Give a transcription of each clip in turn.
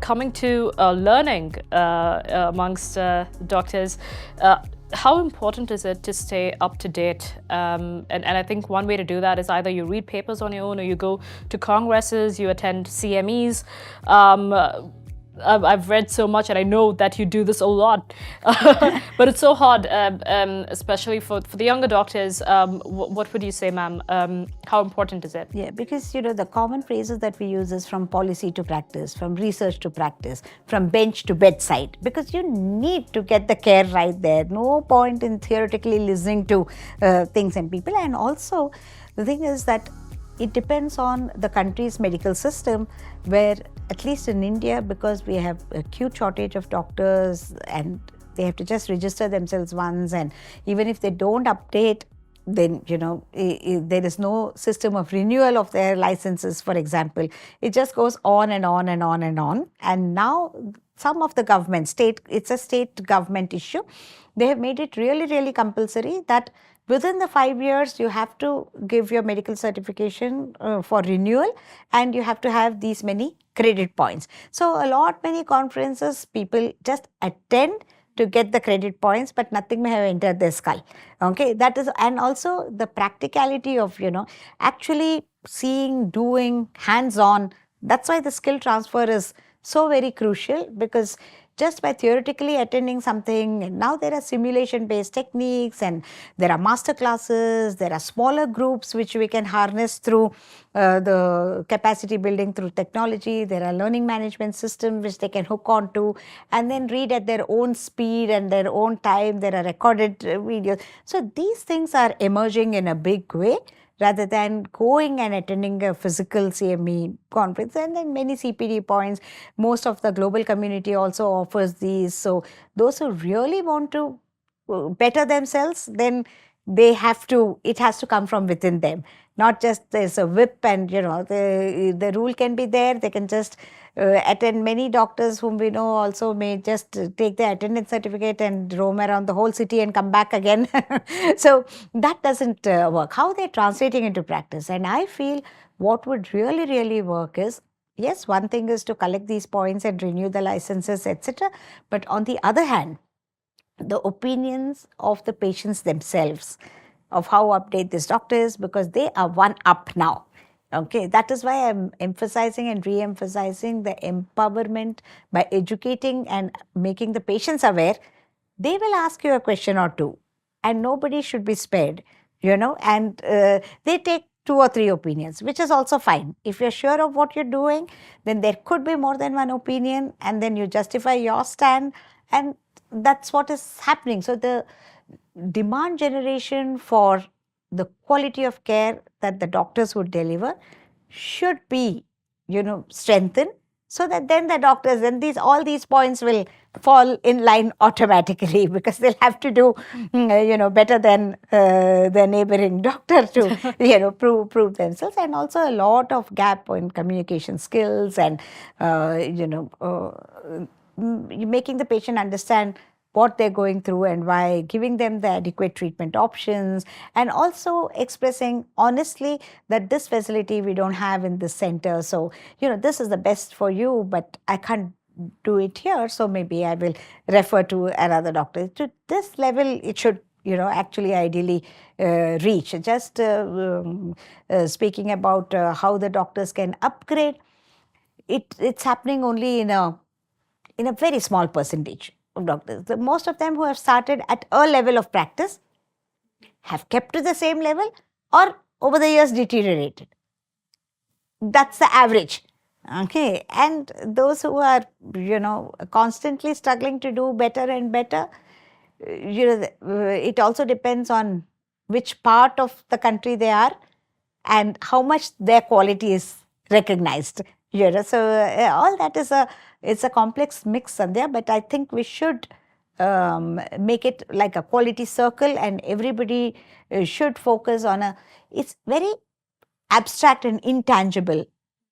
coming to learning amongst doctors, how important is it to stay up to date? And I think one way to do that is either you read papers on your own, or you go to congresses, you attend CMEs. I've read so much, and I know that you do this a lot, but it's so hard, especially for the younger doctors. What would you say, ma'am? How important is it? Yeah, because the common phrases that we use is from policy to practice, from research to practice, from bench to bedside, because you need to get the care right there. No point in theoretically listening to things and people. And also, the thing is that it depends on the country's medical system, where at least in India, because we have a acute shortage of doctors and they have to just register themselves once, and even if they don't update, then there is no system of renewal of their licenses, for example. It just goes on and on and on and on. And now some of the government, it's a state government issue, they have made it really, really compulsory that within the 5 years, you have to give your medical certification for renewal, and you have to have these many credit points. So many conferences, people just attend to get the credit points, but nothing may have entered their skull. Okay, that is, and also the practicality of, actually seeing, doing, hands-on. That's why the skill transfer is so very crucial, because just by theoretically attending something, and now there are simulation-based techniques, and there are master classes, there are smaller groups which we can harness through the capacity building through technology. There are learning management systems which they can hook onto and then read at their own speed and their own time. There are recorded videos. So these things are emerging in a big way, rather than going and attending a physical CME conference. And then many CPD points. Most of the global community also offers these. So those who really want to better themselves, then it has to come from within them. Not just there's a whip and, the rule can be there. They can just attend. Many doctors whom we know also may just take their attendance certificate and roam around the whole city and come back again. So that doesn't work. How they're translating into practice. And I feel what would really, really work is, yes, one thing is to collect these points and renew the licenses, etc. But on the other hand, the opinions of the patients themselves, of how update this doctor is, because they are one up now. Okay, that is why I'm emphasizing and re-emphasizing the empowerment by educating and making the patients aware. They will ask you a question or two, and nobody should be spared, and they take 2 or 3 opinions, which is also fine. If you're sure of what you're doing, then there could be more than one opinion, and then you justify your stand, and that's what is happening. So the demand generation for the quality of care that the doctors would deliver should be, strengthened, so that then the doctors, and all these points will fall in line automatically, because they'll have to do, better than the neighboring doctor to, prove themselves. And also a lot of gap in communication skills and, making the patient understand what they're going through and why, giving them the adequate treatment options, and also expressing honestly that this facility we don't have in this center. So, this is the best for you, but I can't do it here. So maybe I will refer to another doctor. To this level, it should, actually ideally reach. Just speaking about how the doctors can upgrade, it's happening only in a very small percentage of doctors. Most of them who have started at a level of practice have kept to the same level, or over the years deteriorated. That's the average. Okay, and those who are, constantly struggling to do better and better, it also depends on which part of the country they are and how much their quality is recognized. So all that is it's a complex mix, Sandhya, but I think we should make it like a quality circle, and everybody should focus on it's very abstract and intangible,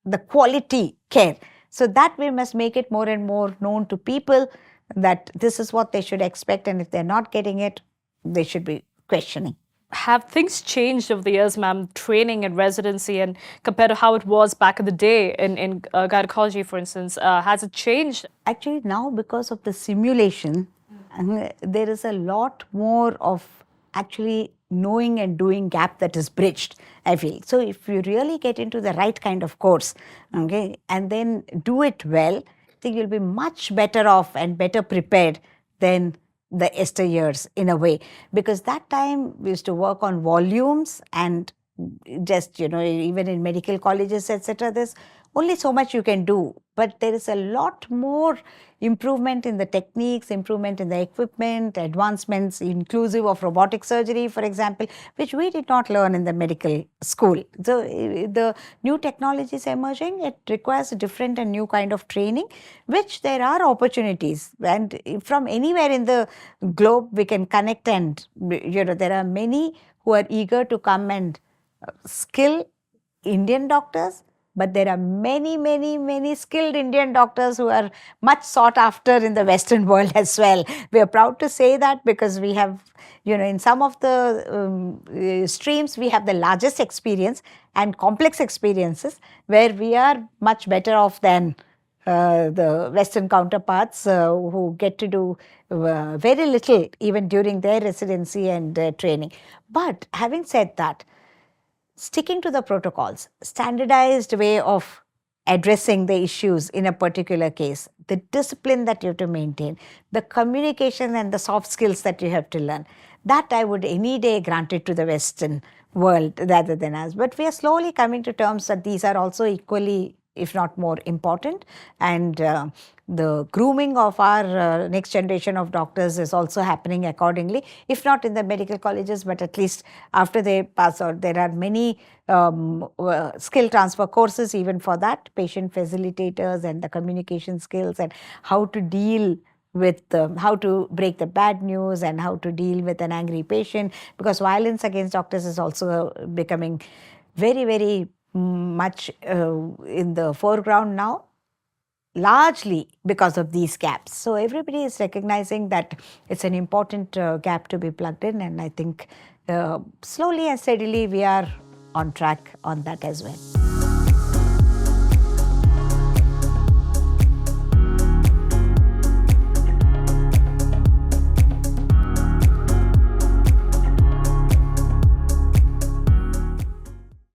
the quality care. So that we must make it more and more known to people, that this is what they should expect, and if they're not getting it, they should be questioning. have things changed over the years, ma'am, training and residency, and compared to how it was back in the day in gynecology, for instance? Has it changed? Actually, now because of the simulation, there is a lot more of actually knowing and doing gap that is bridged, I feel. So if you really get into the right kind of course, okay, and then do it well, I think you'll be much better off and better prepared than the years in a way, because that time we used to work on volumes and just, even in medical colleges, etc., there's only so much you can do, but there is a lot more improvement in the techniques, improvement in the equipment, advancements inclusive of robotic surgery, for example, which we did not learn in the medical school. So the new technologies emerging, it requires a different and new kind of training, which there are opportunities, and from anywhere in the globe we can connect, and there are many who are eager to come and skill Indian doctors, but there are many, many, many skilled Indian doctors who are much sought after in the Western world as well. We are proud to say that, because we have, in some of the streams, we have the largest experience and complex experiences, where we are much better off than the Western counterparts who get to do very little even during their residency and training. But having said that, sticking to the protocols, standardized way of addressing the issues in a particular case, the discipline that you have to maintain, the communication and the soft skills that you have to learn, that I would any day grant it to the Western world rather than us. But we are slowly coming to terms that these are also equally, if not more important, and the grooming of our next generation of doctors is also happening accordingly, if not in the medical colleges, but at least after they pass out. There are many skill transfer courses even for that, patient facilitators and the communication skills and how to deal with how to break the bad news and how to deal with an angry patient, because violence against doctors is also becoming very, very much in the foreground now, largely because of these gaps. So everybody is recognizing that it's an important gap to be plugged in, and I think slowly and steadily we are on track on that as well.